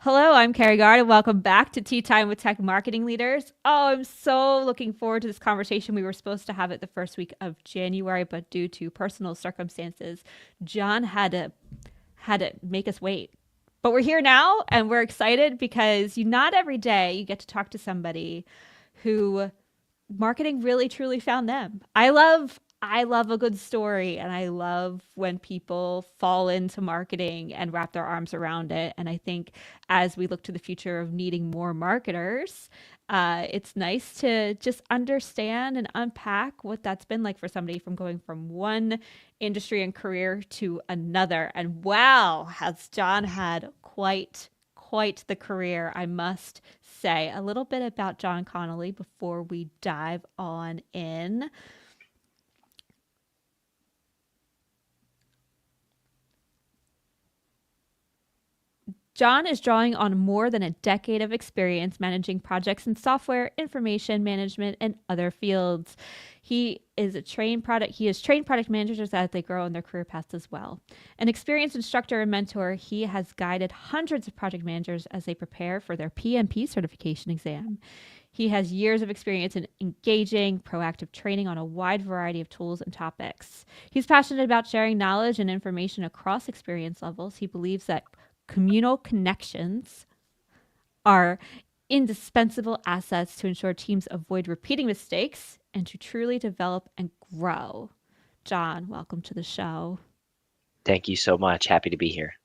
Hello, I'm Carrie Gard, and welcome back to Tea Time with Tech Marketing Leaders. Oh, I'm so looking forward to this conversation. We were supposed to have it the first week of January, but due to personal circumstances, John had to make us wait. But we're here now, and we're excited because not every day you get to talk to somebody who marketing really truly found them. I love a good story, and I love when people fall into marketing and wrap their arms around it. And I think as we look to the future of needing more marketers, it's nice to just understand and unpack what that's been like for somebody from going from one industry and career to another. And wow, has John had quite the career, I must say. A little bit about John Connolly before we dive on in. John is drawing on more than a decade of experience managing projects in software, information management, and other fields. He has trained product managers as they grow in their career paths as well. An experienced instructor and mentor, he has guided hundreds of project managers as they prepare for their PMP certification exam. He has years of experience in engaging, proactive training on a wide variety of tools and topics. He's passionate about sharing knowledge and information across experience levels. He believes that communal connections are indispensable assets to ensure teams avoid repeating mistakes and to truly develop and grow. John, welcome to the show. Thank you so much. Happy to be here.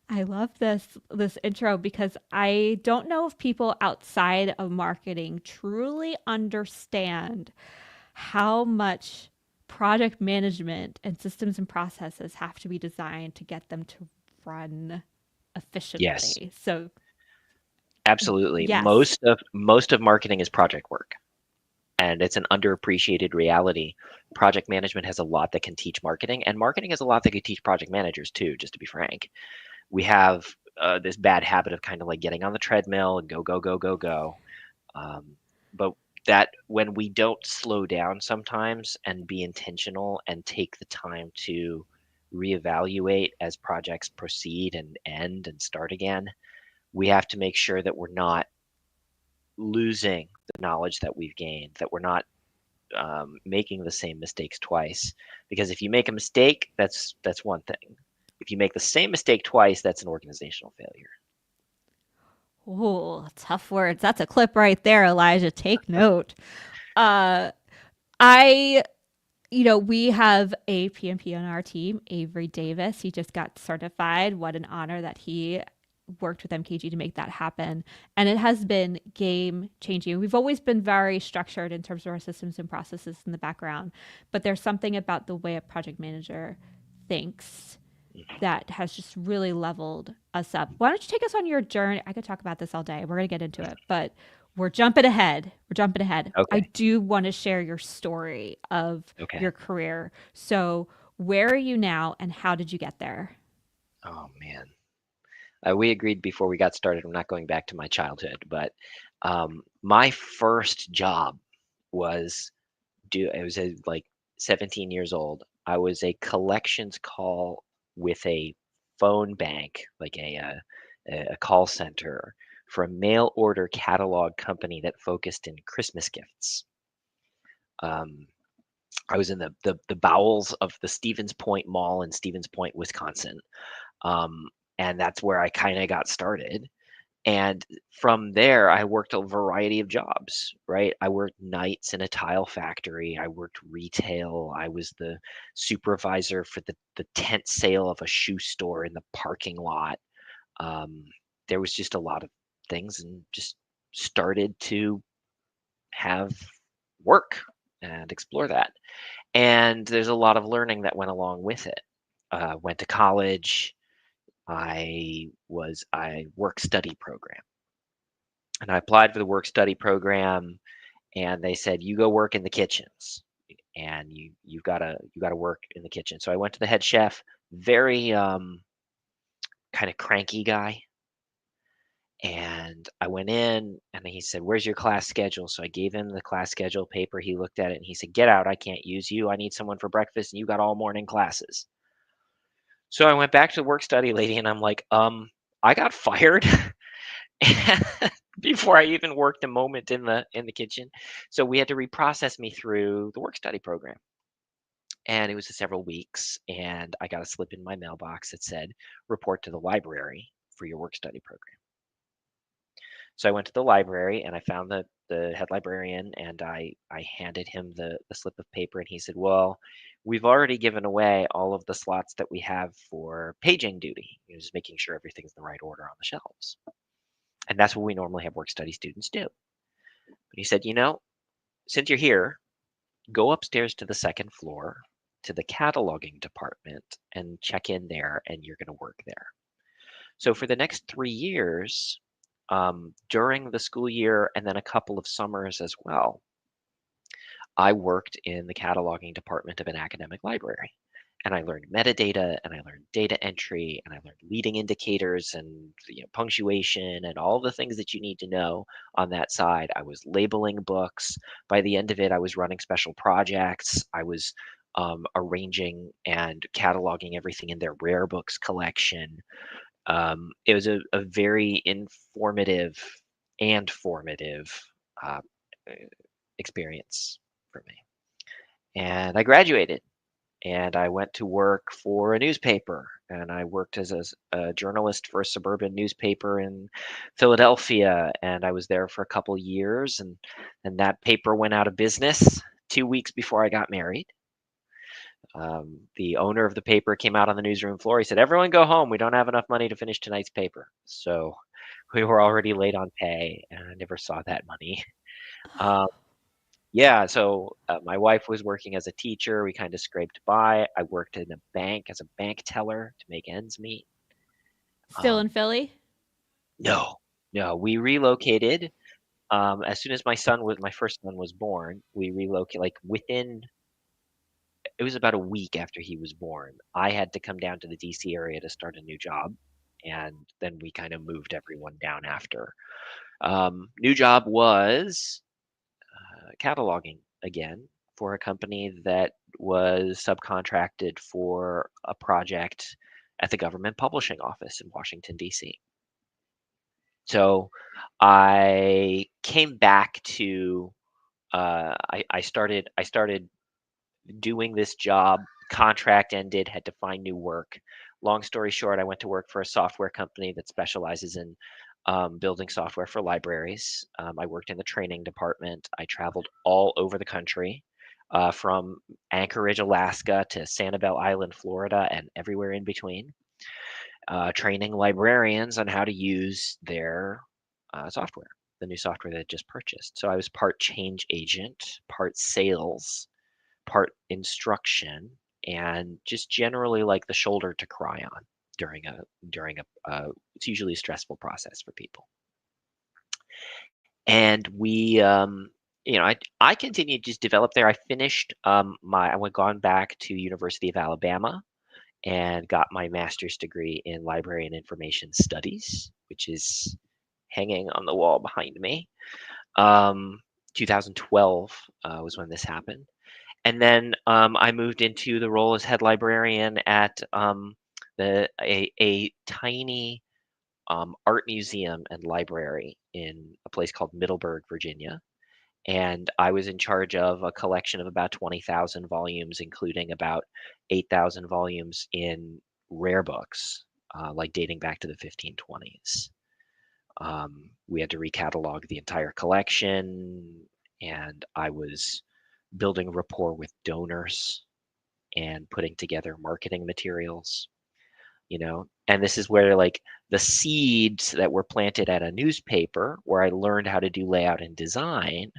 I love this intro because I don't know if people outside of marketing truly understand how much project management and systems and processes have to be designed to get them to run Yes, efficiently. So, absolutely. yes. Most of marketing is project work, and it's an underappreciated reality. Project management has a lot that can teach marketing, and marketing has a lot that can teach project managers too, just to be frank. We have this bad habit of kind of like getting on the treadmill and go, go, go, go, go. But that when we don't slow down sometimes and be intentional and take the time to reevaluate as projects proceed and end and start again, we have to make sure that we're not losing the knowledge that we've gained, that we're not making the same mistakes twice. Because if you make a mistake, that's one thing. If you make the same mistake twice, that's an organizational failure. Oh, tough words. That's a clip right there, Elijah. Take note. Uh, I, we have a PMP on our team, Avery Davis. He just got certified. What an honor that he worked with MKG to make that happen. And it has been game changing. We've always been very structured in terms of our systems and processes in the background, but there's something about the way a project manager thinks that has just really leveled us up. Why don't you take us on your journey? I could talk about this all day. We're going to get into it, but we're jumping ahead. We're jumping ahead. I Okay. do want to share your story of Okay. your career. So, where are you now and how did you get there? Oh man. We agreed before we got started. I'm not going back to my childhood, but my first job was I was like 17 years old. I was a collections call with a phone bank, like a call center for a mail order catalog company that focused in Christmas gifts. Um, I was in the bowels of the Stevens Point Mall in Stevens Point, Wisconsin, um, and that's where I kind of got started. And from there, I worked a variety of jobs, right? I worked nights in a tile factory. I worked retail. I was the supervisor for the tent sale of a shoe store in the parking lot. Um, there was just a lot of things and just started to have work and explore that. And there's a lot of learning that went along with it. Went to college. I work study program and I applied for the work study program, and they said you go work in the kitchens, and you gotta work in the kitchen. So I went to the head chef, very kind of cranky guy, and I went in and he said, "Where's your class schedule?" So I gave him the class schedule paper. He looked at it and he said, "Get out! I can't use you. I need someone for breakfast, and you got all morning classes." So I went back to the work study lady and I'm like, I got fired before I even worked a moment in the kitchen. So we had to reprocess me through the work study program. And it was several weeks, and I got a slip in my mailbox that said, report to the library for your work study program. So I went to the library and I found the head librarian, and I handed him the slip of paper, and he said, well, we've already given away all of the slots that we have for paging duty, just making sure everything's in the right order on the shelves. And that's what we normally have work study students do. But he said, since you're here, go upstairs to the second floor to the cataloging department and check in there, and you're going to work there. So for the next 3 years, during the school year and then a couple of summers as well, I worked in the cataloging department of an academic library. And I learned metadata, and I learned data entry, and I learned leading indicators, and punctuation, and all the things that you need to know on that side. I was labeling books. By the end of it, I was running special projects. I was arranging and cataloging everything in their rare books collection. It was a very informative and formative uh, experience for me. And I graduated, and I went to work for a newspaper, and I worked as a journalist for a suburban newspaper in Philadelphia, and I was there for a couple years, and that paper went out of business 2 weeks before I got married. The owner of the paper came out on the newsroom floor. He said, everyone go home. We don't have enough money to finish tonight's paper. So we were already late on pay, and I never saw that money. Um, yeah, so my wife was working as a teacher. We kind of scraped by. I worked in a bank as a bank teller to make ends meet. Still Um, in Philly? no, no, we relocated. As soon as my first son was born, we relocated, like within, it was about a week after he was born. I had to come down to the DC area to start a new job. And then we kind of moved everyone down after. New job was cataloging again for a company that was subcontracted for a project at the government publishing office in Washington, D.C. So I came back to I started doing this job. Contract ended, had to find new work. Long story short, I went to work for a software company that specializes in building software for libraries. I worked in the training department. I traveled all over the country, from Anchorage, Alaska to Sanibel Island, Florida, and everywhere in between, training librarians on how to use their software, the new software they just purchased. So I was part change agent, part sales, part instruction, and just generally like the shoulder to cry on during a it's usually a stressful process for people. And I continued to just develop there. I finished I went gone back to University of Alabama and got my master's degree in library and information studies, which is hanging on the wall behind me. Um, 2012 was when this happened. And then I moved into the role as head librarian at a tiny art museum and library in a place called Middleburg, Virginia. And I was in charge of a collection of about 20,000 volumes, including about 8,000 volumes in rare books, like dating back to the 1520s. We had to recatalog the entire collection, and I was building rapport with donors and putting together marketing materials. And this is where like the seeds that were planted at a newspaper where I learned how to do layout and design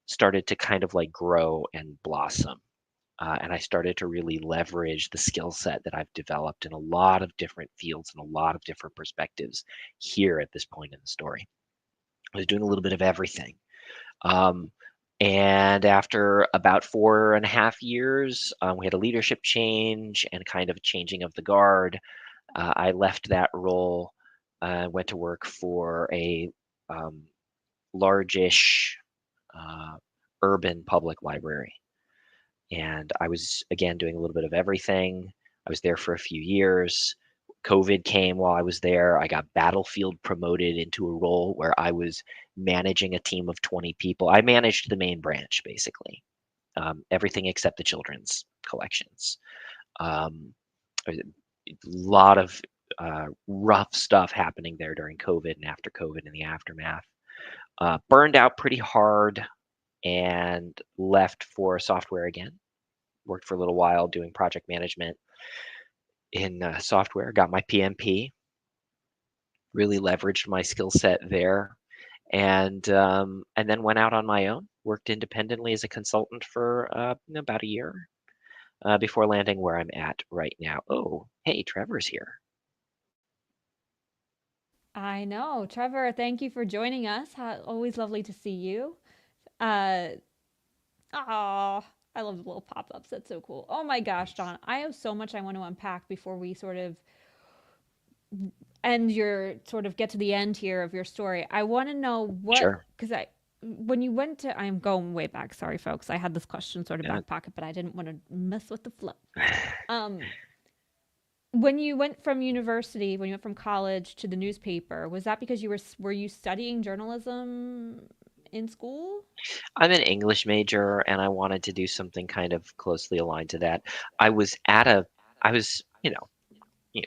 started to kind of like grow and blossom. And I started to really leverage the skill set that I've developed in a lot of different fields and a lot of different perspectives here at this point in the story. I was doing a little bit of everything. Um, and after about 4.5 years, we had a leadership change and kind of a changing of the guard. I left that role, went to work for a largish uh, urban public library. And I was, again, doing a little bit of everything. I was there for a few years. COVID came while I was there. I got battlefield promoted into a role where I was managing a team of 20 people. I managed the main branch, basically, everything except the children's collections. Um, a lot of rough stuff happening there during COVID and after COVID and the aftermath. Burned out pretty hard and left for software again. Worked for a little while doing project management in software. Got my PMP. Really leveraged my skill set there, and then went out on my own. Worked independently as a consultant for about a year before landing where I'm at right now. Oh, hey, Trevor's here. I know. Trevor, thank you for joining us. Always lovely to see you. Uh, oh, I love the little pop ups. That's so cool. Oh my gosh, John, I have so much I want to unpack before we sort of get to the end here of your story. I want to know Sure. because when you went to, I'm going way back. Sorry, folks. I had this question sort of Yeah. back pocket, but I didn't want to mess with the flow. Um, when you went from university, when you went from college to the newspaper, was that because were you studying journalism in school? I'm an English major and I wanted to do something kind of closely aligned to that. I was at a, I was,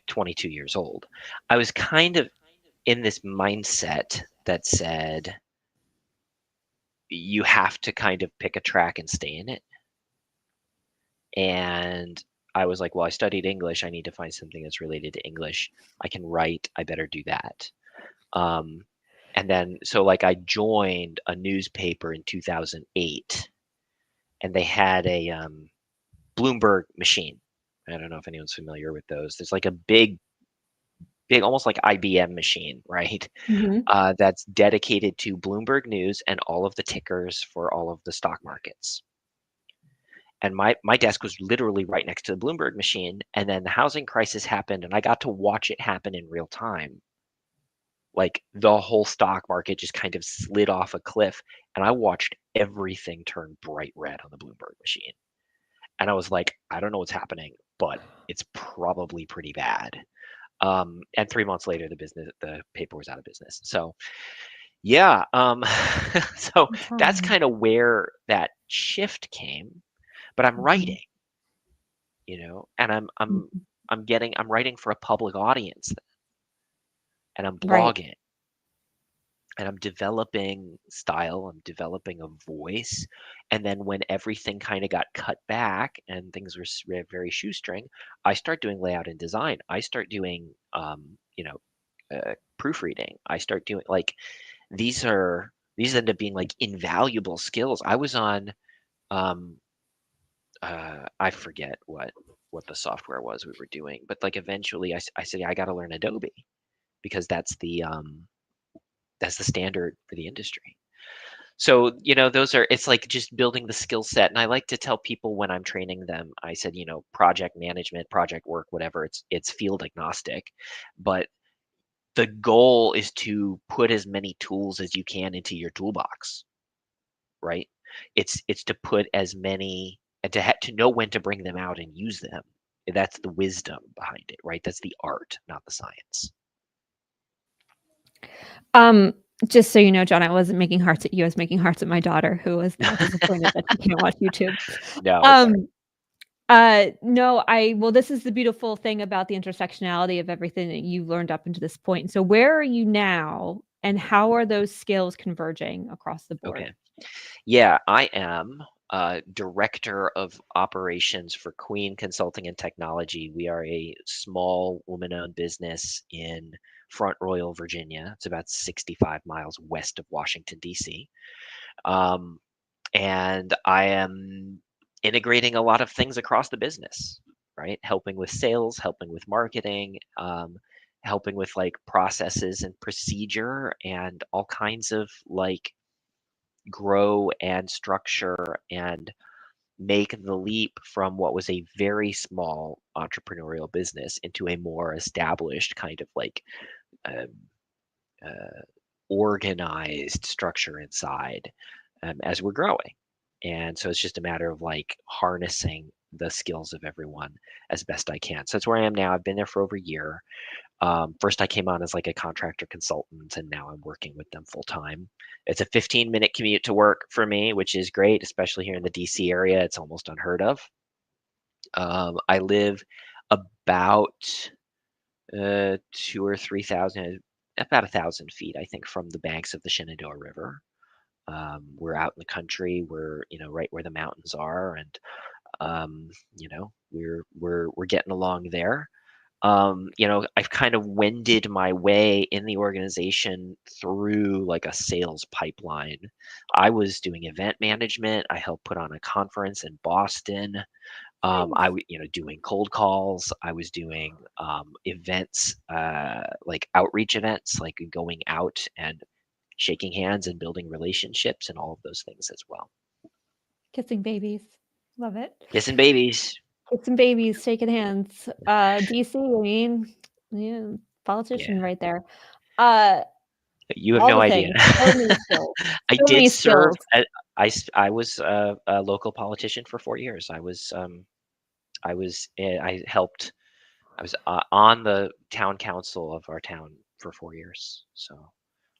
22 years old. I was kind of in this mindset that said you have to kind of pick a track and stay in it. And I was like, well, I studied English. I need to find something that's related to English. I can write. I better do that. Um, and then, so like, I joined a newspaper in 2008, and they had a Bloomberg machine. I don't know if anyone's familiar with those. There's like a big, almost like IBM machine, right? Mm-hmm. That's dedicated to Bloomberg News and all of the tickers for all of the stock markets. And my desk was literally right next to the Bloomberg machine. And then the housing crisis happened, and I got to watch it happen in real time. Like the whole stock market just kind of slid off a cliff, and I watched everything turn bright red on the Bloomberg machine. And I was like, I don't know what's happening, but it's probably pretty bad. And 3 months later, the paper was out of business. So yeah, so that's Time. kind of where that shift came. But I'm Mm-hmm. writing, and I'm writing for a public audience, and I'm Right. blogging, and I'm developing style, I'm developing a voice. And then when everything kind of got cut back and things were very shoestring, I start doing layout and design. I start doing, proofreading. I start doing like these end up being like invaluable skills. I was on, um, I forget what the software was we were doing, but like eventually I said I got to learn Adobe because that's the standard for the industry. So, those are, it's like just building the skill set. And I like to tell people when I'm training them, I said, project management, project work, whatever, it's field agnostic. But the goal is to put as many tools as you can into your toolbox, right? It's to put as many and to know when to bring them out and use them. That's the wisdom behind it, right? That's the art, not the science. Um, just so you know, John, I wasn't making hearts at you. I was making hearts at my daughter, who is now disappointed that she can't watch YouTube. No, it's all right. Um, no, well, this is the beautiful thing about the intersectionality of everything that you've learned up until this point. So where are you now, and how are those skills converging across the board? Okay. Yeah, I am director of operations for Queen Consulting and Technology. We are a small woman-owned business in Front Royal, Virginia. It's about 65 miles west of Washington, D.C. Um, and I am integrating a lot of things across the business, right? Helping with sales, helping with marketing, helping with like processes and procedure and all kinds of like grow and structure and make the leap from what was a very small entrepreneurial business into a more established kind of like um, uh, organized structure inside as we're growing. And so it's just a matter of like harnessing the skills of everyone as best I can. So that's where I am now. I've been there for over a year. First, I came on as like a contractor consultant, and now I'm working with them full time. It's a 15-minute commute to work for me, which is great, especially here in the DC area. It's almost unheard of. I live about 2 or 3 thousand, about 1,000 feet, I think, from the banks of the Shenandoah River. We're out in the country. We're, right where the mountains are, and we're getting along there. I've kind of wended my way in the organization through like a sales pipeline. I was doing event management. I helped put on a conference in Boston. Nice. Doing cold calls. I was doing events, like outreach events, like going out and shaking hands and building relationships and all of those things as well. Kissing babies. Love it. Kissing babies. Kissing babies, shaking hands. DC, I mean, yeah, politician Yeah, right there. Uh, you have all no the idea. things. So many skills. I So did many serve. skills. I was a local politician for 4 years. I helped. I was on the town council of our town for 4 years. So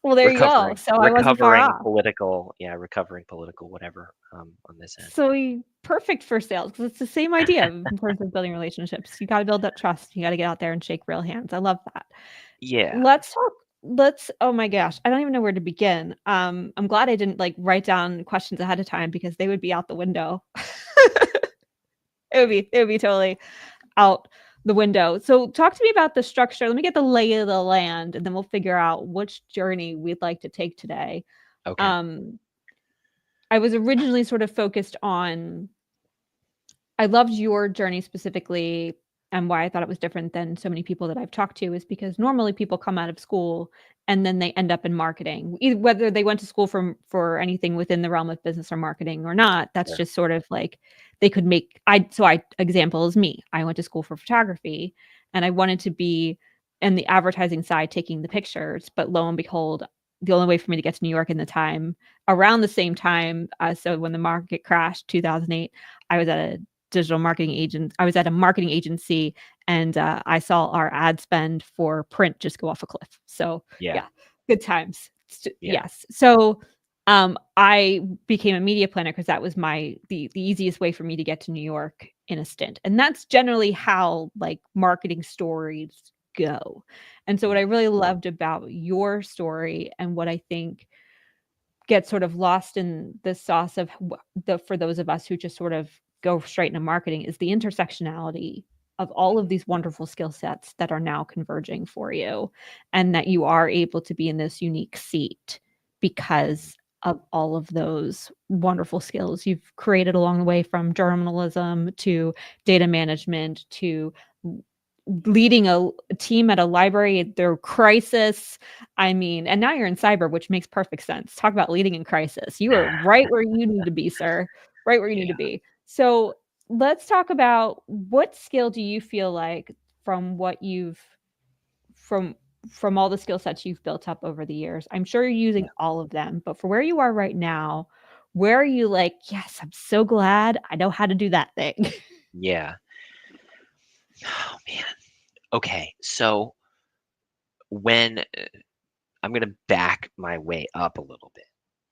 Well, there you go. recovering, So I wasn't far recovering off. political, yeah, recovering political, whatever, on this end. So perfect for sales because it's the same idea in terms of building relationships. You got to build that trust. You got to get out there and shake real hands. I love that. Yeah, Let's talk. Let's. Oh my gosh, I don't even know where to begin. I'm glad I didn't like write down questions ahead of time because they would be out the window. It would be totally out the window. So talk to me about the structure. Let me get the lay of the land, and then we'll figure out which journey we'd like to take today. okay, Um, I was originally sort of focused on I loved your journey specifically, and why I thought it was different than so many people that I've talked to is because normally people come out of school and then they end up in marketing. Whether they went to school for anything within the realm of business or marketing or not, that's sure, just sort of like they could make I example is me. I went to school for photography and I wanted to be in the advertising side taking the pictures, but lo and behold, the only way for me to get to New York in the time around the same time, so when the market crashed 2008, I was at a digital marketing agent. I was at a marketing agency and I saw our ad spend for print just go off a cliff. So yeah, yeah, good times. yeah, Yes. So I became a media planner because that was the easiest way for me to get to New York in a stint. And that's generally how like marketing stories go. And so what mm, I really loved about your story and what I think gets sort of lost in the sauce of the for those of us who just sort of go straight into marketing is the intersectionality of all of these wonderful skill sets that are now converging for you and that you are able to be in this unique seat because of all of those wonderful skills you've created along the way from journalism to data management to leading a team at a library their crisis. I mean, and now you're in cyber, which makes perfect sense. Talk about leading in crisis. You are right where you need to be, sir. Right where you need to yeah, be. So let's talk about what skill do you feel like from what you've from from all the skill sets you've built up over the years. I'm sure you're using yeah, all of them, but for where you are right now, where are you like, yes, I'm so glad I know how to do that thing. yeah. Oh man. Okay, so when I'm gonna back my way up a little bit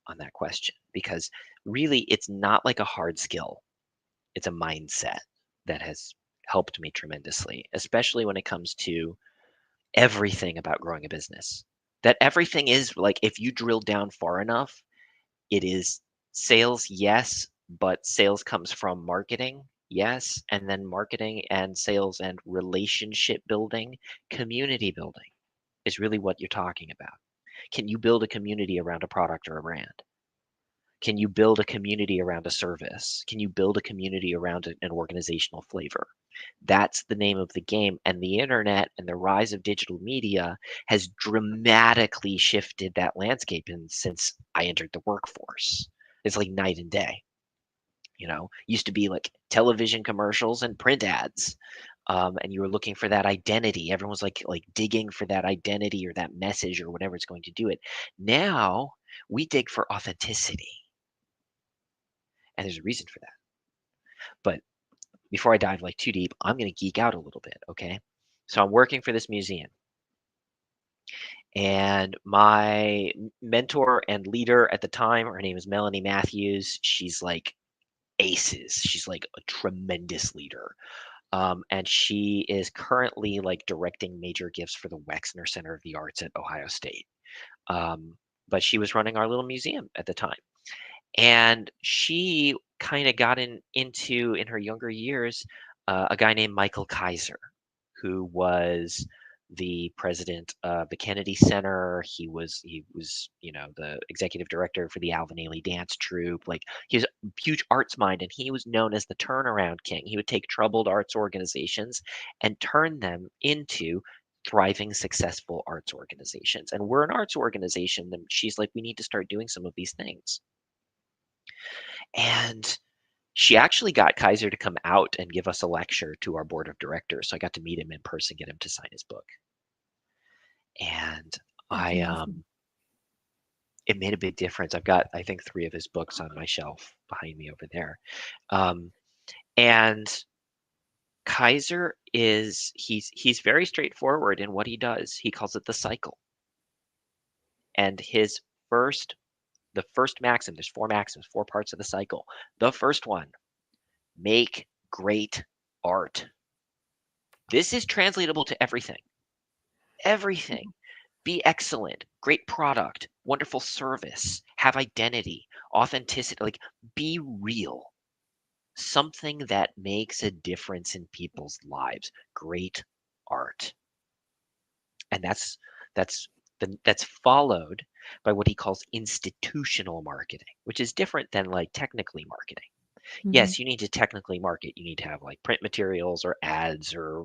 on that question because really it's not like a hard skill. It's a mindset that has helped me tremendously, especially when it comes to everything about growing a business. That everything is like if you drill down far enough, it is sales, yes, but sales comes from marketing, yes, and then marketing and sales and relationship building, community building is really what you're talking about. Can you build a community around a product or a brand? Can you build a community around a service? Can you build a community around an organizational flavor? That's the name of the game. And the internet and the rise of digital media has dramatically shifted that landscape since I entered the workforce. It's like night and day. Used to be like television commercials and print ads. And you were looking for that identity. Everyone was like digging for that identity or that message or whatever it's going to do it. Now we dig for authenticity. And there's a reason for that. But before I dive like too deep, I'm going to geek out a little bit, okay? So I'm working for this museum, and my mentor and leader at the time, her name is Melanie Matthews. She's like aces. She's like a tremendous leader. And she is currently like directing major gifts for the Wexner Center of the Arts at Ohio State. Um, but she was running our little museum at the time. And she kind of got into in her younger years a guy named Michael Kaiser, who was the president of the Kennedy Center. He was the executive director for the Alvin Ailey Dance Troupe. Like he was a huge arts mind, and he was known as the turnaround king. He would take troubled arts organizations and turn them into thriving, successful arts organizations. And we're an arts organization, and she's like, we need to start doing some of these things. And she actually got Kaiser to come out and give us a lecture to our board of directors. So I got to meet him in person, get him to sign his book. And That's I amazing. it made a big difference. I've got, I think, 3 of his books on my shelf behind me over there. Um, and Kaiser he's very straightforward in what he does. He calls it the cycle. And first the first maxim, there's 4 maxims, 4 parts of the cycle. The first one, make great art. This is translatable to everything. Everything. Be excellent, great product, wonderful service, have identity, authenticity, like be real. Something that makes a difference in people's lives. Great art. And that's followed by what he calls institutional marketing, which is different than like technically marketing. Hmm. Yes, you need to technically market. You need to have like print materials or ads or,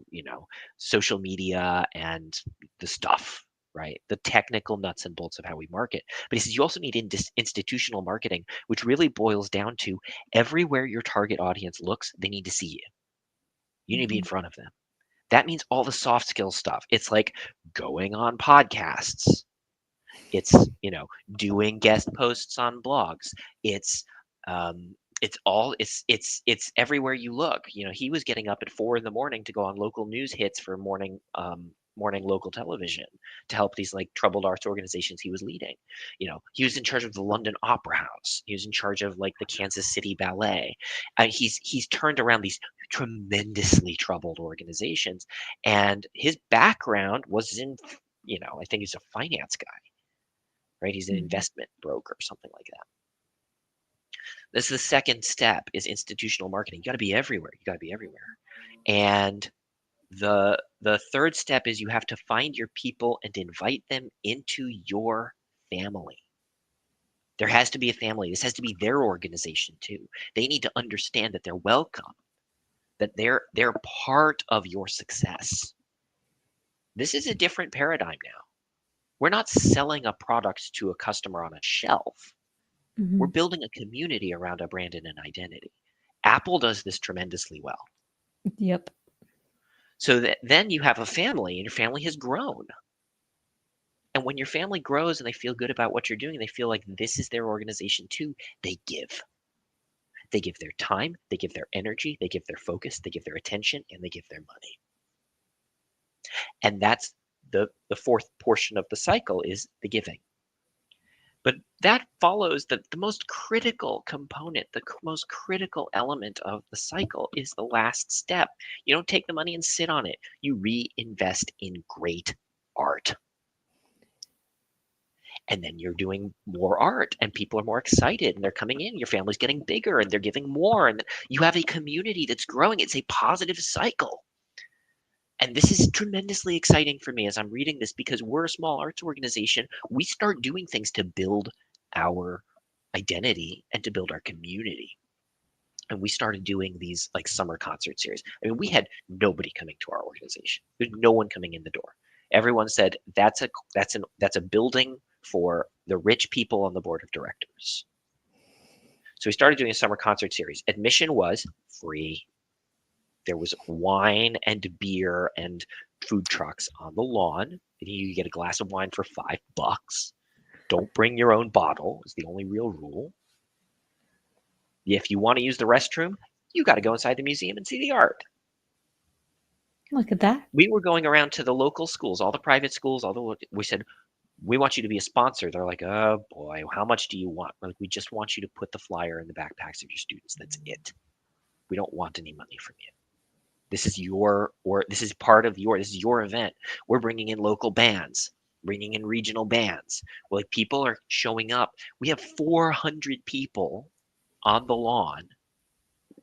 social media and the stuff, right? The technical nuts and bolts of how we market. But he says you also need institutional marketing, which really boils down to everywhere your target audience looks, they need to see you. You need to be in Hmm. front of them. That means all the soft skill stuff. It's like going on podcasts. It's, doing guest posts on blogs. It's it's everywhere you look. He was getting up at 4 in the morning to go on local news hits for morning local television to help these like troubled arts organizations he was leading. He was in charge of the London Opera House. He was in charge of like the Kansas City Ballet. He's turned around these tremendously troubled organizations, and his background was in, I think he's a finance guy, right? He's an Hmm. investment broker or something like that. This is the second step is institutional marketing. You got to be everywhere. You got to be everywhere. And the third step is you have to find your people and invite them into your family. There has to be a family. This has to be their organization too. They need to understand that they're welcome, that they're part of your success. This is a different paradigm now. We're not selling a product to a customer on a shelf. We're Hmm. building a community around a brand and an identity. Apple does this tremendously well. Yep. So that then you have a family and your family has grown. And when your family grows and they feel good about what you're doing, they feel like this is their organization too, they give. They give their time, they give their energy, they give their focus, they give their attention, and they give their money. And that's the fourth portion of the cycle is the giving. But that follows the most critical component, the most critical element of the cycle is the last step. You don't take the money and sit on it. You reinvest in great art. And then you're doing more art and people are more excited and they're coming in. Your family's getting bigger and they're giving more. And you have a community that's growing. It's a positive cycle. And this is tremendously exciting for me as I'm reading this because we're a small arts organization. We start doing things to build our identity and to build our community. And we started doing these like summer concert series. I mean, we had nobody coming to our organization. There's no one coming in the door. Everyone said that's a building for the rich people on the board of directors. So we started doing a summer concert series. Admission was free. There was wine and beer and food trucks on the lawn. You get a glass of wine for $5. Don't bring your own bottle is the only real rule. If you want to use the restroom, You got to go inside the museum and see the art. Look at that. We were going around to the local schools, all the private schools, we said, we want you to be a sponsor. They're like, oh boy, how much do you want? We're like, we just want you to put the flyer in the backpacks of your students. That's it. We don't want any money from you. This is this is part of this is your event. We're bringing in local bands, bringing in regional bands. Like people are showing up. We have 400 people on the lawn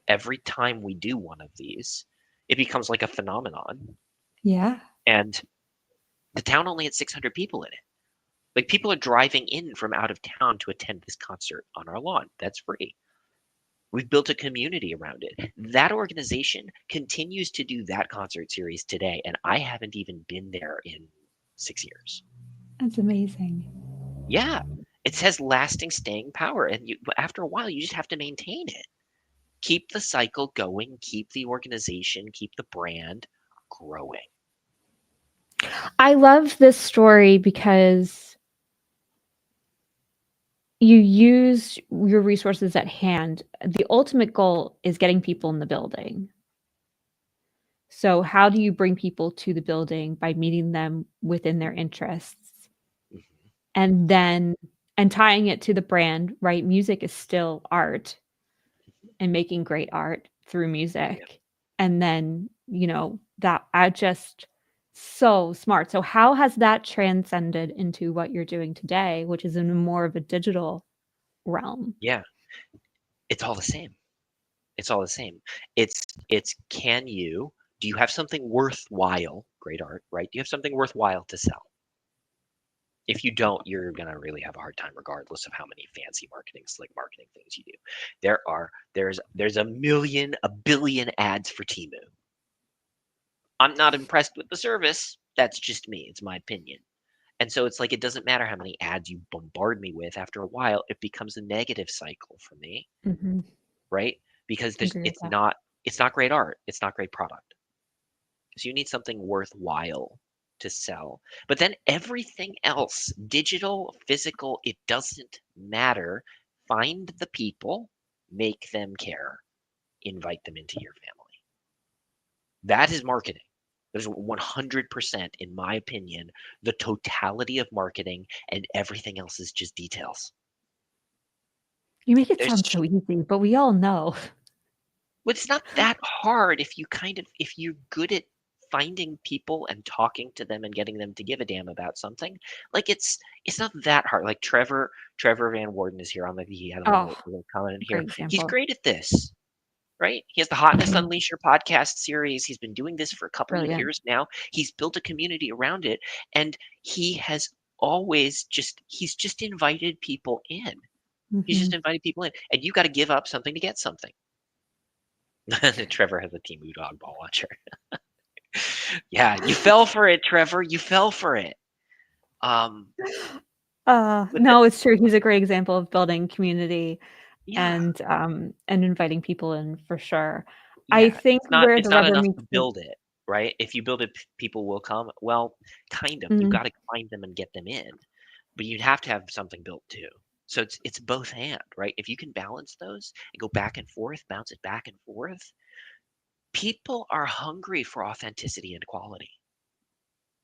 every time we do one of these. It becomes like a phenomenon. Yeah. And the town only had 600 people in it. Like people are driving in from out of town to attend this concert on our lawn. That's free. We've built a community around it. That organization continues to do that concert series today, and I haven't even been there in 6 years. That's amazing. Yeah, it has lasting staying power, and after a while, you just have to maintain it. Keep the cycle going, keep the organization, keep the brand growing. I love this story because you use your resources at hand. The ultimate goal is getting people in the building. So how do you bring people to the building? By meeting them within their interests, Mhm. and then and tying it to the brand, right? Music is still art, and making great art through Yeah. music. And then, that I just so smart. So how has that transcended into what you're doing today, which is in more of a digital realm? Yeah, it's all the same. It's all the same. It's do you have something worthwhile, great art, right? Do you have something worthwhile to sell? If you don't, you're gonna really have a hard time regardless of how many fancy slick marketing things you do. There's a billion ads for Temu. I'm not impressed with the service. That's just me. It's my opinion. And so it's like it doesn't matter how many ads you bombard me with. After a while, it becomes a negative cycle for me, Mhm. right? Because Agree with that. it's not great art. It's not great product. So you need something worthwhile to sell. But then everything else, digital, physical, it doesn't matter. Find the people, make them care, invite them into your family. That is marketing. There's 100%, in my opinion, the totality of marketing, and everything else is just details. You make it There's sound so easy, but we all know. Well, it's not that hard if you're good at finding people and talking to them and getting them to give a damn about something. Like it's not that hard. Like Trevor Van Warden is here on he had Oh, a little comment in here. great He's example. great at this, right? He has the Hotness Mhm. Unleasher podcast series. He's been doing this for a couple of Brilliant. years now. He's built a community around it, and he has he's just invited people in. He's just Mhm. invited people in, and you got to give up something to get something. Trevor has a Temu dog ball launcher. Yeah, you fell for it, Trevor. You fell for it. Um, but No, it's true. He's a great example of building community yeah, and inviting people in for sure. I yeah. think where It's the not rubber enough meets to the build it, right? If you build it, people will come. Well, kind of. You mm, got to find them and get them in, but you'd have to have something built too. So it's both and, right? If you can balance those and go back and forth, bounce it back and forth, people are hungry for authenticity and quality.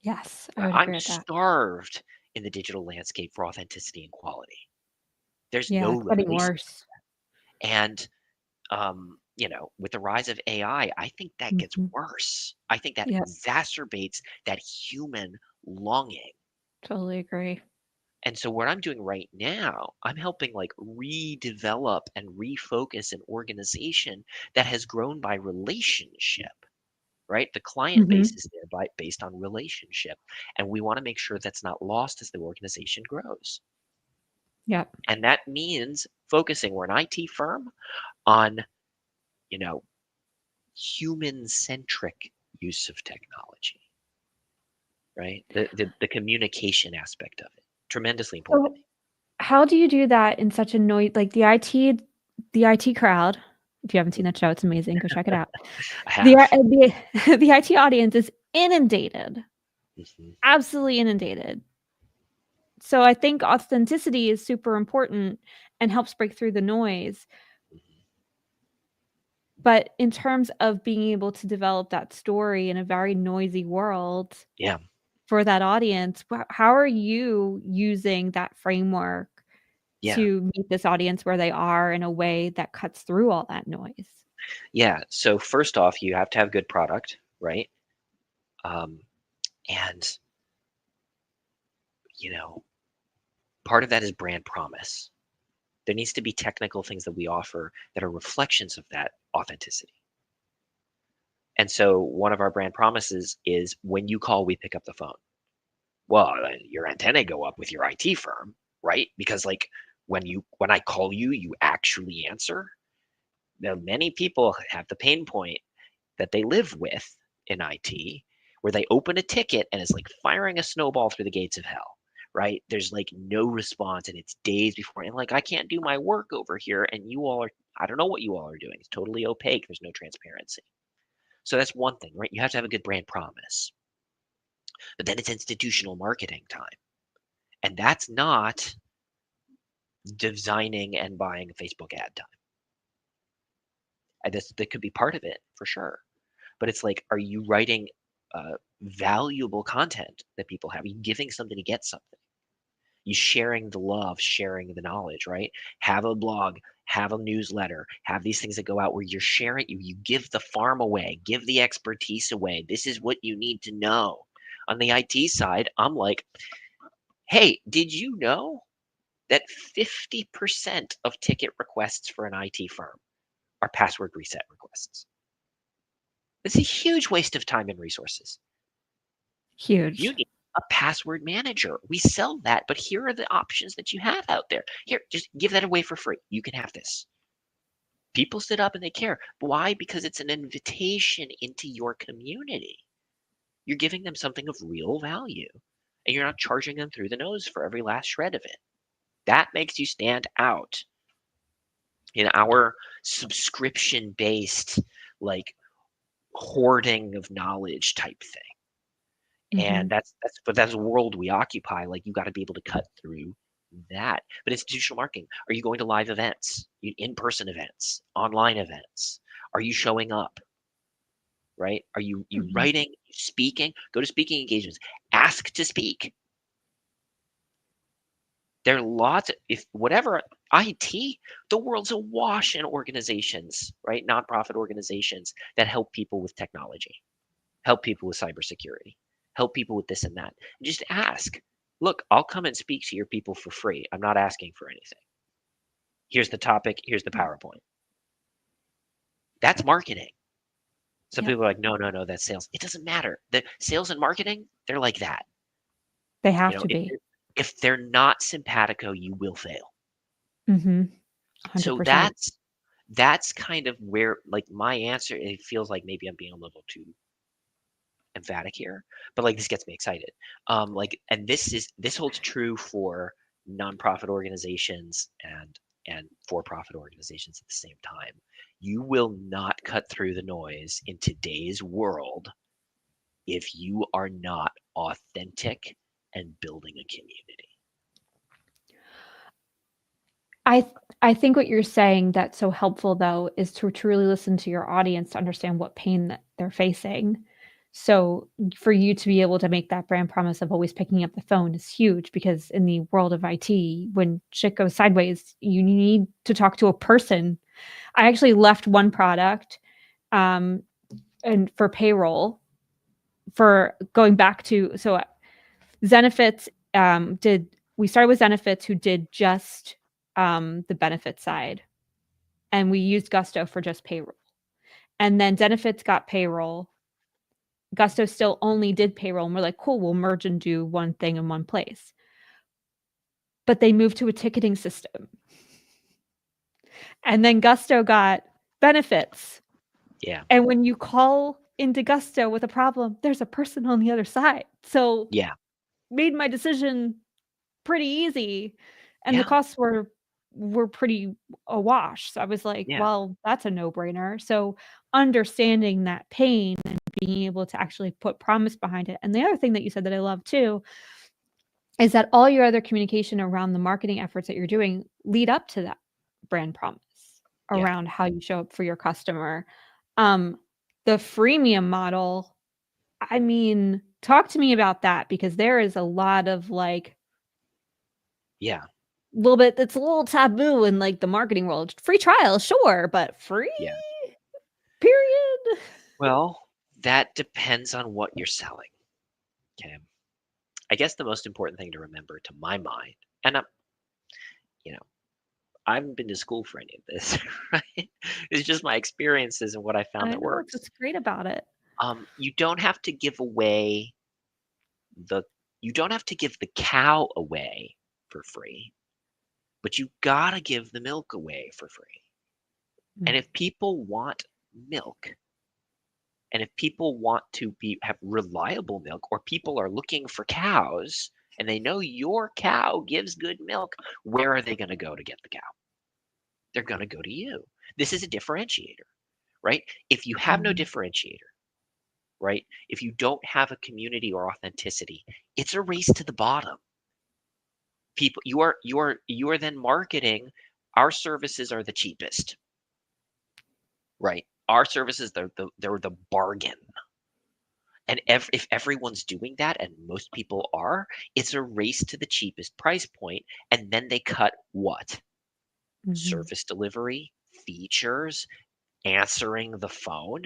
yes, I would I'm agree with that. starved in the digital landscape for authenticity and quality. There's Yeah, no it's getting replacement. worse. And with the rise of AI, I think that gets Mhm. worse. I think that Yep, exacerbates that human longing. totally agree. And so what I'm doing right now, I'm helping like redevelop and refocus an organization that has grown by relationship, right? The client base Mhm. is there based on relationship. And we want to make sure that's not lost as the organization grows. Yep. And that means focusing, we're an IT firm, on, you know, human-centric use of technology, right? The communication aspect of it, tremendously important to So, me. how do you do that in such a the IT crowd? If you haven't seen Mhm. that show, it's amazing, go check it out. I The have. the IT audience is inundated, Mhm, absolutely inundated. So I think authenticity is super important and helps break through the noise. mhm. But in terms of being able to develop that story in a very noisy world Yeah. for that audience, how are you using that framework Yeah. to meet this audience where they are in a way that cuts through all that noise? Yeah. So first off, you have to have good product, right? Um, and you know, part of that is brand promise. There needs to be technical things that we offer that are reflections of that authenticity. And so one of our brand promises is when you call, we pick up the phone. Well, your antennae go up with your IT firm, right? Because like when I call you, you actually answer. Now, many people have the pain point that they live with in IT, where they open a ticket and it's like firing a snowball through the gates of hell, right? There's like no response and it's days before, and like I can't do my work over here, and you all are, I don't know what you all are doing. It's totally opaque. There's no transparency. So that's one thing, right? You have to have a good brand promise. But then it's institutional marketing time. And that's not designing and buying Facebook ad time. That could be part of it for sure. But it's like, are you writing valuable content that people have? Are you giving something to get something? You sharing the love, sharing the knowledge, right? Have a blog, have a newsletter, have these things that go out where you're sharing, you give the farm away, give the expertise away. This is what you need to know. On the IT side, I'm like, hey, did you know that 50% of ticket requests for an IT firm are password reset requests? It's a huge waste of time and resources. You Huge. need a password manager. We sell that, but here are the options that you have out there. Here, just give that away for free. You can have this. People sit up and they care. Why? Because it's an invitation into your community. You're giving them something of real value, and you're not charging them through the nose for every last shred of it. That makes you stand out in our subscription based, like hoarding of knowledge type thing. And Mhm. that's a world we occupy. Like you got to be able to cut through that. But institutional marketing, are you going to live events, in-person events, online events? Are you showing up? Right? Are you Mhm. writing, speaking? Go to speaking engagements. Ask to speak. There are lots of, if whatever IT, the world's awash in organizations, right? Nonprofit organizations that help people with technology, help people with cybersecurity, help people with this and that. Just ask. Look, I'll come and speak to your people for free. I'm not asking for anything. Here's the topic, here's the PowerPoint. That's marketing. Some Yep. people are like, no, no, no, that's sales. It doesn't matter. The sales and marketing, they're like that. They You have know, to be. if they're not simpatico, you will fail. Mhm. So 100%. that's kind of where like my answer, it feels like maybe I'm being a little too emphatic here, but like this gets me excited. Like, and this holds true for nonprofit organizations and for-profit organizations at the same time. You will not cut through the noise in today's world if you are not authentic and building a community. I I think what you're saying that's so helpful though is to truly listen to your audience to understand what pain that they're facing. So for you to be able to make that brand promise of always picking up the phone is huge because in the world of IT, when shit goes sideways, you need to talk to a person. I actually left one product um, and for payroll for going back to Zenefits did we started with Zenefits who did just the benefit side and we used Gusto for just payroll. And then Zenefits got payroll. Gusto still only did payroll. And we're like, cool, we'll merge and do one thing in one place. But they moved to a ticketing system. And then Gusto got benefits. Yeah, And when you call into Gusto with a problem, there's a person on the other side. So yeah, made my decision pretty easy. And the yeah, costs were pretty awash. So I was like, yeah, well, that's a no-brainer. So understanding that pain and being able to actually put promise behind it. And the other thing that you said that I love too is that all your other communication around the marketing efforts that you're doing lead up to that brand promise Yeah. around how you show up for your customer. Um, the freemium model, I mean, talk to me about that because there is a lot of like Yeah. little bit it's a little taboo in like the marketing world. Free trial, sure, but free Yeah. period. Well, that depends on what you're selling. Okay. I guess the most important thing to remember to my mind, and you know, I haven't been to school for any of this, right? It's just my experiences and what I found I that know it's works. what's great about it. You don't have to give away the you don't have to give the cow away for free, but you gotta give the milk away for free. And Mm, if people want milk, and if people want to have reliable milk, or people are looking for cows and they know your cow gives good milk, where are they going to go to get the cow? They're going to go to you. This is a differentiator, right? If you have no mhm. differentiator, right? If you don't have a community or authenticity, it's a race to the bottom. People, you are then marketing. Our services are the cheapest, right? Our services, they're the bargain. And if everyone's doing that, and most people are, it's a race to the cheapest price point, and then they cut what? Mhm. Service delivery, features, answering the phone,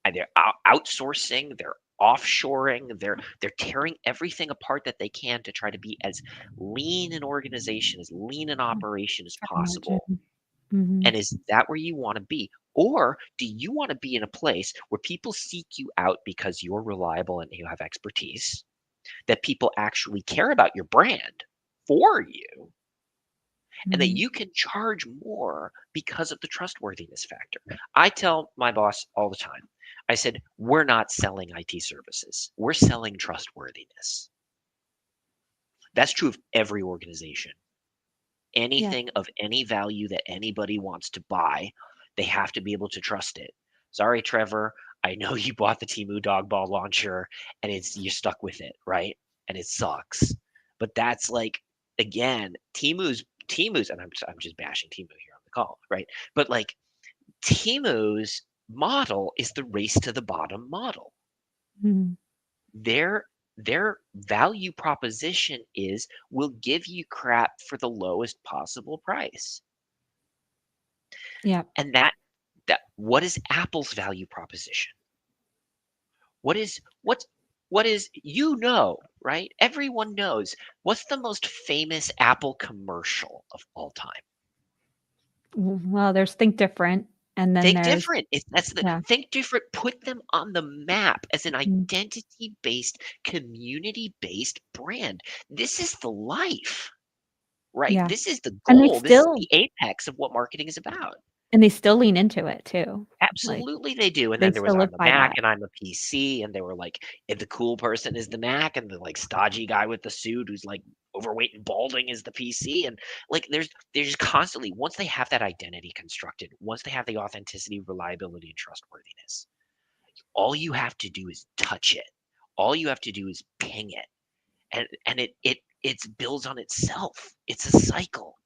and they're outsourcing, they're offshoring, they're tearing everything apart that they can to try to be as lean an organization, as lean an Mm, operation as I possible. imagine. Mhm. And is that where you want to be? Or do you want to be in a place where people seek you out because you're reliable and you have expertise, that people actually care about your brand for you, and that Mhm. you can charge more because of the trustworthiness factor? I tell my boss all the time, I said, we're not selling IT services, we're selling trustworthiness. That's true of every organization. Yeah. Anything of any value that anybody wants to buy, they have to be able to trust it. Sorry, Trevor. I know you bought the Timu dog ball launcher and you're stuck with it, right? And it sucks. But that's like, again, Timu's, and I'm just bashing Timu here on the call, right? But like Timu's model is the race to the bottom model. Mhm. Their value proposition is, we'll give you crap for the lowest possible price. Yeah. And that what is Apple's value proposition? What is right? Everyone knows. What's the most famous Apple commercial of all time? Well, there's Think Different, and then Think there's different. That's the yeah. think different. Put them on the map as an Mm, identity-based, community-based brand. This is the life, right? yeah. This is the And they goal. This is still the apex of what marketing is about. and they still lean into it too. Like, Absolutely, they do. And they then there was, still live I'm a by Mac that. and I'm a PC, and they were like, if the cool person is the Mac, and the like stodgy guy with the suit who's like overweight and balding is the PC. And like there's constantly, once they have that identity constructed, once they have the authenticity, reliability, and trustworthiness, all you have to do is touch it. All you have to do is ping it. And it builds on itself. It's a cycle.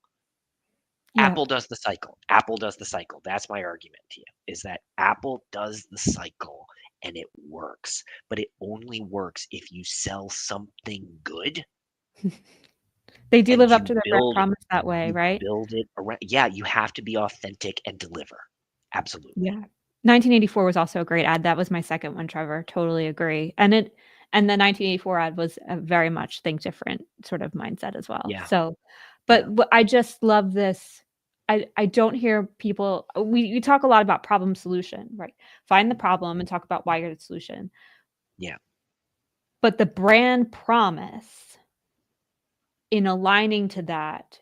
Yeah. Apple does the cycle. Apple does the cycle. That's my argument to you, is that Apple does the cycle and it works, but it only works if you sell something good They do and live up to their brand promise that way, you right? build it around. Yeah, you have to be authentic and deliver. Absolutely. Yeah. 1984 was also a great ad. That was my second one, Trevor. Totally agree. And the 1984 ad was a very much think different sort of mindset as well. Yeah. So, Yeah. but I just love this. I don't hear people we talk a lot about problem solution, right? Find the problem and talk about why you're the solution. Yeah. But the brand promise in aligning to that,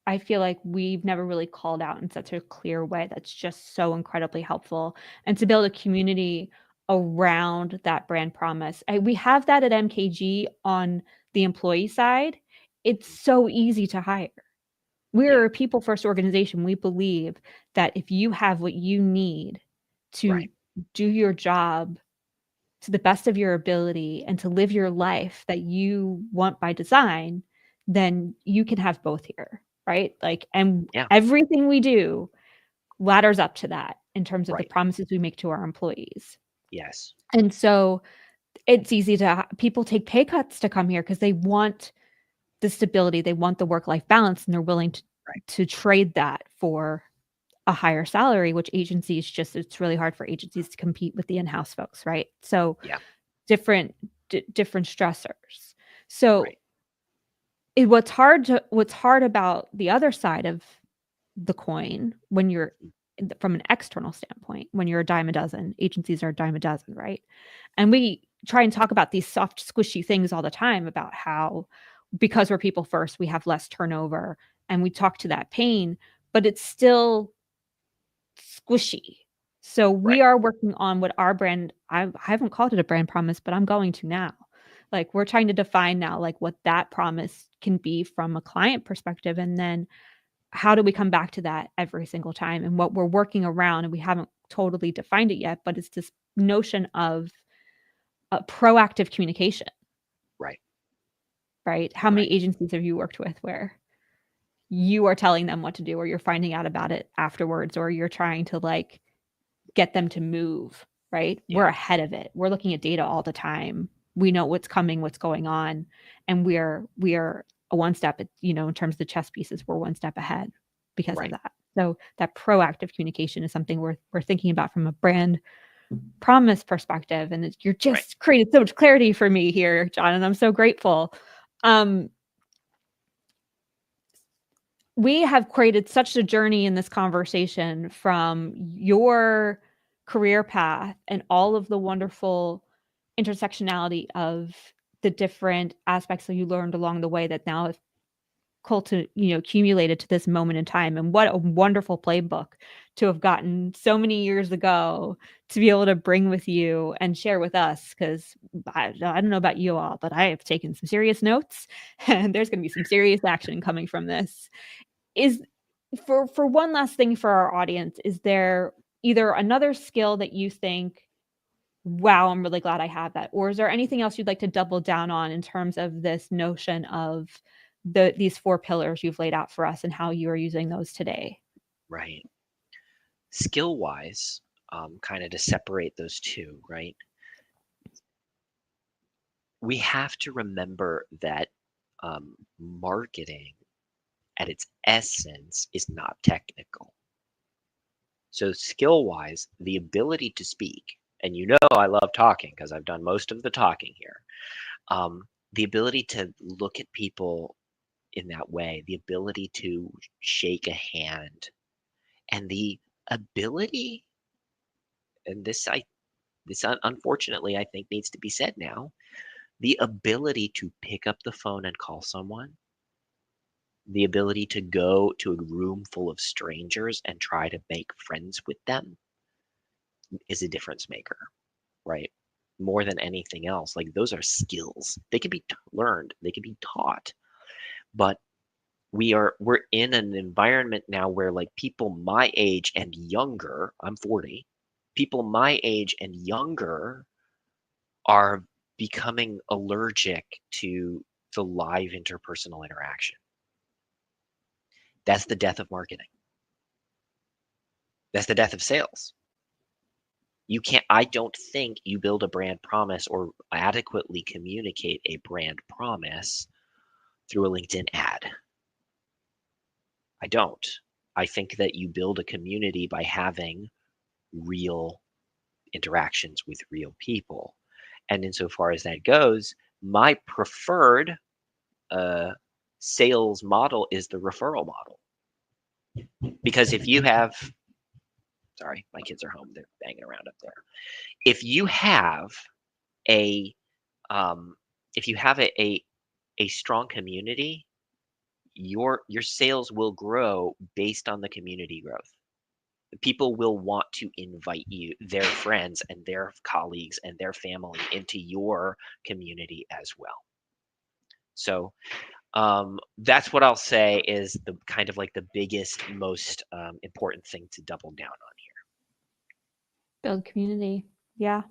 I feel like we've never really called out in such a clear way that's just so incredibly helpful, and to build a community around that brand promise. We have that at MKG on the employee side. It's so easy to hire. Yeah. We're a people first organization. We believe that if you have what you need to Right. do your job to the best of your ability and to live your life that you want by design, then you can have both here. right? Like, and Yeah. everything we do ladders up to that in terms of the Right. promises we make to our employees. Yes. And so it's easy to people take pay cuts to come here because they want the stability, they want the work-life balance, and they're willing Right. to trade that for a higher salary, which agencies just it's really hard for agencies to compete with the in-house folks, right? So Yeah. different different stressors. So Right. what's hard about the other side of the coin when you're from an external standpoint, when you're a dime a dozen, agencies are a dime a dozen, right? And we try and talk about these soft, squishy things all the time about how because we're people first, we have less turnover and we talk to that pain, but it's still squishy. So we Right. are working on what our brand I haven't called it a brand promise, but I'm going to now. Like we're trying to define now like what that promise can be from a client perspective and then how do we come back to that every single time and what we're working around and we haven't totally defined it yet, but it's this notion of proactive communication, Right. right? How many Right. agencies have you worked with where you are telling them what to do or you're finding out about it afterwards or you're trying to like get them to move, right? We're Yeah. ahead of it. We're looking at data all the time. We know what's coming, what's going on, and we are a one step, in terms of the chess pieces, we're one step ahead because of Right. that. So that proactive communication is something we're thinking about from a brand promise perspective, and you're Right. just created so much clarity for me here, John, and I'm so grateful. Um, we have created such a journey in this conversation from your career path and all of the wonderful intersectionality of the different aspects that you learned along the way that now have accumulated to this moment in time. And what a wonderful playbook to have gotten so many years ago to be able to bring with you and share with us. Because I don't know about you all, but I have taken some serious notes and there's going to be some serious action coming from this. Is for one last thing for our audience, is there either another skill that you think, "Wow, I'm really glad I have that," or is there anything else you'd like to double down on in terms of this notion of these 4 pillars you've laid out for us and how you are using those today? Right. Skill wise, kind of to separate those two, right? We have to remember that marketing at its essence is not technical. So, skill wise, the ability to speak, and I love talking because I've done most of the talking here. The ability to look at people in that way, the ability to shake a hand, and the ability, and unfortunately I think needs to be said now, the ability to pick up the phone and call someone, the ability to go to a room full of strangers and try to make friends with them is a difference maker, right? More than anything else, like those are skills. They can be learned, they can be taught, but we're in an environment now where like people my age and younger, I'm 40, people my age and younger are becoming allergic to the live interpersonal interaction. That's the death of marketing. That's the death of sales. I don't think you build a brand promise or adequately communicate a brand promise through a LinkedIn ad. I don't. I think that you build a community by having real interactions with real people. And insofar as that goes, my preferred uh, sales model is the referral model. Because if you have, sorry, my kids are home, they're banging around up there. If you have a, um, if you have a strong community, your sales will grow based on the community growth. People will want to invite their friends and their colleagues and their family into your community as well. So that's what I'll say is the kind of like the biggest, most important thing to double down on here. Build community. Yeah,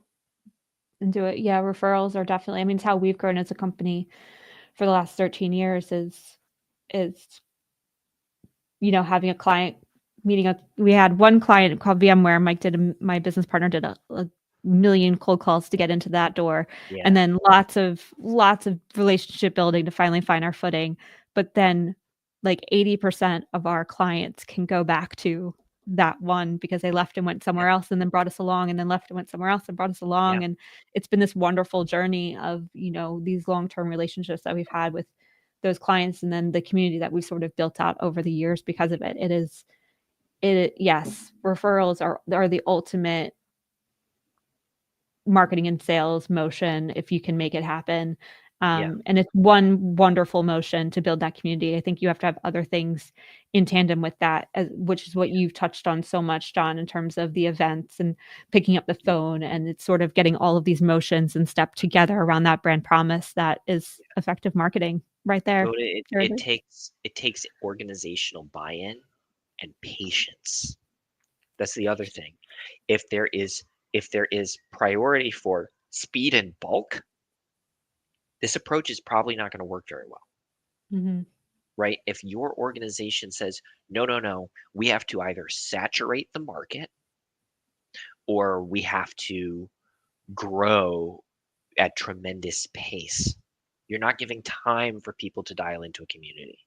and do it. Yeah, referrals are definitely I mean, it's how we've grown as a company for the last 13 years is having a client we had one client called VMware. My business partner did a million cold calls to get into that door, and Yeah. then lots of relationship building to finally find our footing. But then like 80% of our clients can go back to that one because they left and went Yeah. somewhere else and then brought us along, and then left and went somewhere else and brought us Yeah. along. And it's been this wonderful journey of, these long-term relationships that we've had with those clients, and then the community that we've sort of built out over the years because of it. Yes, referrals are the ultimate marketing and sales motion if you can make it happen. Yeah. And it's one wonderful motion to build that community. I think you have to have other things in tandem with that, which is what Yeah. you've touched on so much, John, in terms of the events and picking up the Yeah. phone. And it's sort of getting all of these motions and step together around that brand promise that is effective marketing right there. But it Jeremy. takes organizational buy-in and patience. That's the other thing. If there is priority for speed and bulk, this approach is probably not going to work very well, Mhm. right? If your organization says, no, no, no, we have to either saturate the market or we have to grow at tremendous pace, you're not giving time for people to dial into a community.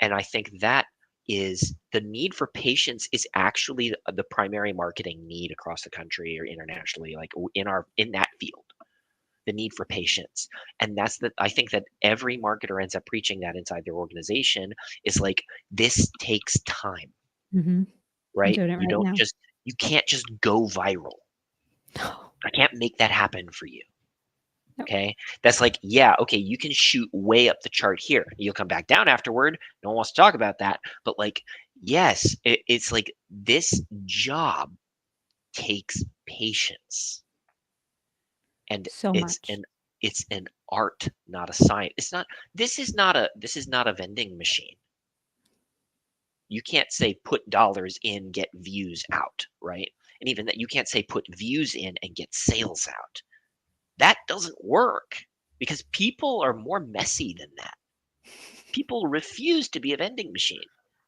And I think that is the need for patience is actually the primary marketing need across the country or internationally, like in that field, the need for patience. And I think that every marketer ends up preaching that inside their organization is like, this takes time, Mhm. I'm right? doing it right now. You can't just go viral. No. I can't make that happen for you. No. Okay. That's like, yeah, okay, you can shoot way up the chart here. You'll come back down afterward. No one wants to talk about that. But like, yes, it's like this job takes patience. And So much. it's an art, not a science. This is not a vending machine. You can't say put dollars in, get views out, right? And even that you can't say put views in and get sales out. That doesn't work because people are more messy than that. People refuse to be a vending machine.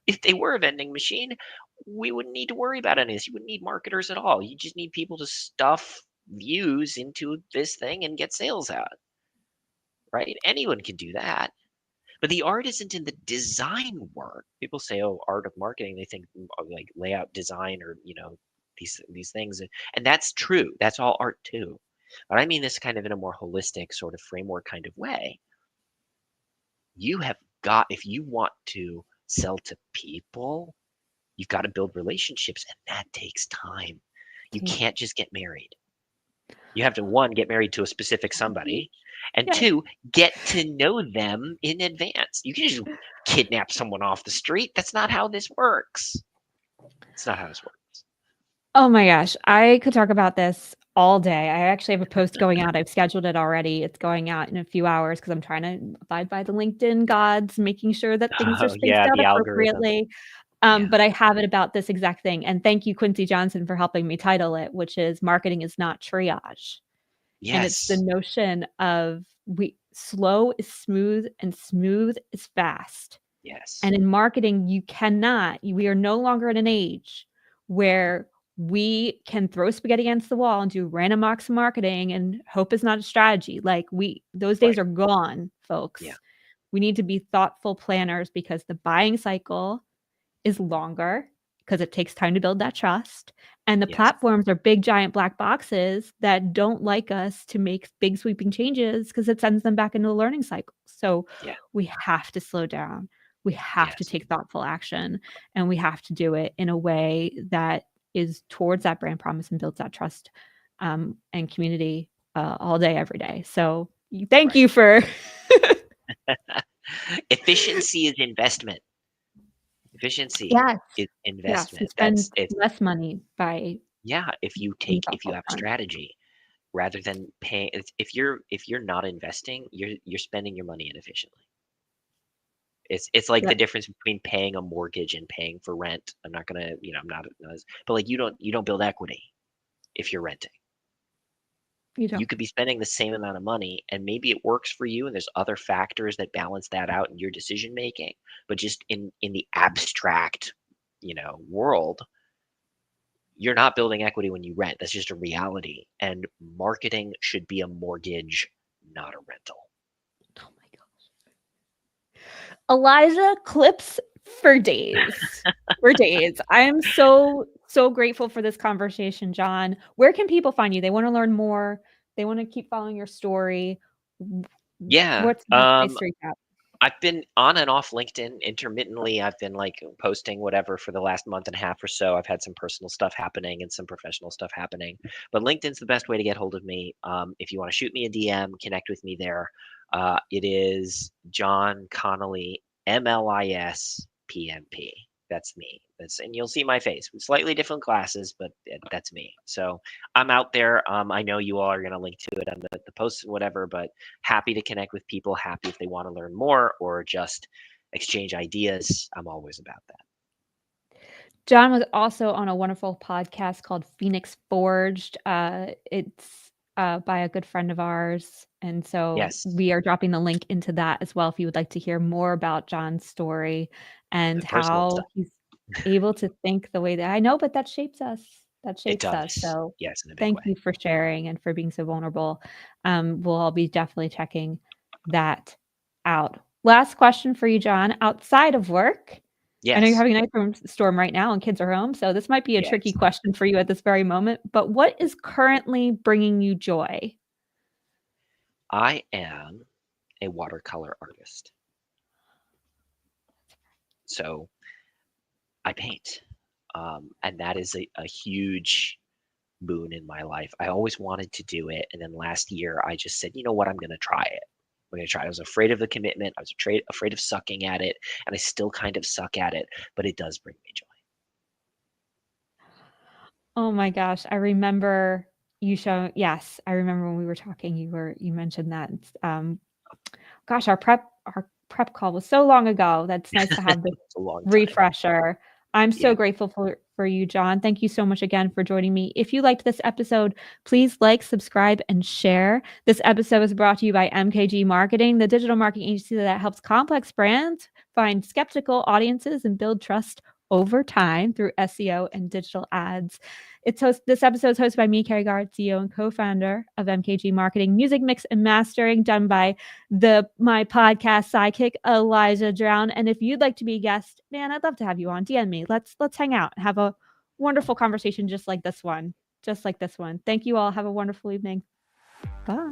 If they were a vending machine, we wouldn't need to worry about any of this. You wouldn't need marketers at all. You just need people to stuff views into this thing and get sales out, right? Anyone can do that. But the art isn't in the design work. People say, "Oh, art of marketing." They think like layout design or these things, and that's true. That's all art too. But I mean this kind of in a more holistic sort of framework kind of way. You have got if you want to sell to people, you've got to build relationships, and that takes time. You Take. can't just get married. You have to one get married to a specific somebody, and Yeah. two get to know them in advance. You can just kidnap someone off the street. That's not how this works. It's not how this works. Oh my gosh, I could talk about this all day. I actually have a post going out. I've scheduled it already. It's going out in a few hours because I'm trying to abide by the LinkedIn gods, making sure that things are Oh spaced yeah, out the algorithm. appropriately. Yeah. But I have it about this exact thing. And thank you, Quincy Johnson, for helping me title it, which is Marketing is Not Triage. And it's the Yes. notion of slow is smooth and smooth is fast. Yes. And in marketing, we are no longer in an age where we can throw spaghetti against the wall and do random acts of marketing and hope is not a strategy. Like those days Right. are gone, Yeah. folks. We need to be thoughtful planners because the buying cycle is longer because it takes time to build that trust. And the Yes. platforms are big, giant black boxes that don't like us to make big, sweeping changes because it sends them back into the learning cycle. So Yeah. we have to slow down. We have to Yes. take thoughtful action, and we have to do it in a way that is towards that brand promise and builds that trust and community all day, every day. So thank Right. you for. Efficiency is investment. Efficiency Yes. is Yes. We investment. spend It's less money by yeah, being if you thoughtful have upfront. strategy rather than paying if you're not investing, you're spending your money inefficiently. It's like the Yep. difference between paying a mortgage and paying for rent. I'm not gonna, I'm not, but like you don't build equity if you're renting. You You don't. could be spending the same amount of money and maybe it works for you and there's other factors that balance that out in your decision making. But just in the abstract, world, you're not building equity when you rent. That's just a reality. And marketing should be a mortgage, not a rental. Oh my god. Elijah, clips for days. For days. I am so grateful for this conversation, John. Where can people find you? They want to learn more. They want to keep following your story. Yeah. What's the best place to reach out? I've been on and off LinkedIn intermittently. I've been like posting whatever for the last month and a half or so. I've had some personal stuff happening and some professional stuff happening. But LinkedIn's the best way to get hold of me. If you want to shoot me a DM, connect with me there. It is John Connolly, MLIS PMP. That's me. And you'll see my face with slightly different glasses, but that's me. So I'm out there. I know you all are going to link to it on the posts and whatever, but happy to connect with people, happy if they want to learn more or just exchange ideas. I'm always about that. John was also on a wonderful podcast called Phoenix Forged. It's by a good friend of ours. And so Yes, we are dropping the link into that as well if you would like to hear more about John's story and the personal how stuff. he's able to think the way that I know, but that shapes us. That It shapes us. does. So Yes, in a big thank way. you for sharing and for being so vulnerable. We'll all be definitely checking that out. Last question for you, John. Outside of work, I know you're Yes, having an ice cream storm right now and kids are home, so this might be a tricky yes. question for you at this very moment, but what is currently bringing you joy? I am a watercolor artist. So I paint. And that is a huge boon in my life. I always wanted to do it. And then last year, I just said, you know what? I'm going to try it. I'm going to try it. I was afraid of the commitment. I was afraid of sucking at it. And I still kind of suck at it, but it does bring me joy. Oh my gosh, I remember you show yes, I remember when we were talking, you mentioned that. Gosh, our prep call was so long ago. That's nice to have this It's a long time. refresher. I'm so Yeah. grateful for you, John. Thank you so much again for joining me. If you liked this episode, please like, subscribe, and share. This episode is brought to you by MKG Marketing, the digital marketing agency that helps complex brands find skeptical audiences and build trust over time through SEO and digital ads. This episode is hosted by me, Carrie Gard, CEO and co-founder of MKG Marketing. Music mix and mastering done by my podcast sidekick Elijah Drown. And if you'd like to be a guest, man, I'd love to have you on. DM me. Let's hang out and have a wonderful conversation just like this one. Just like this one. Thank you all. Have a wonderful evening. Bye.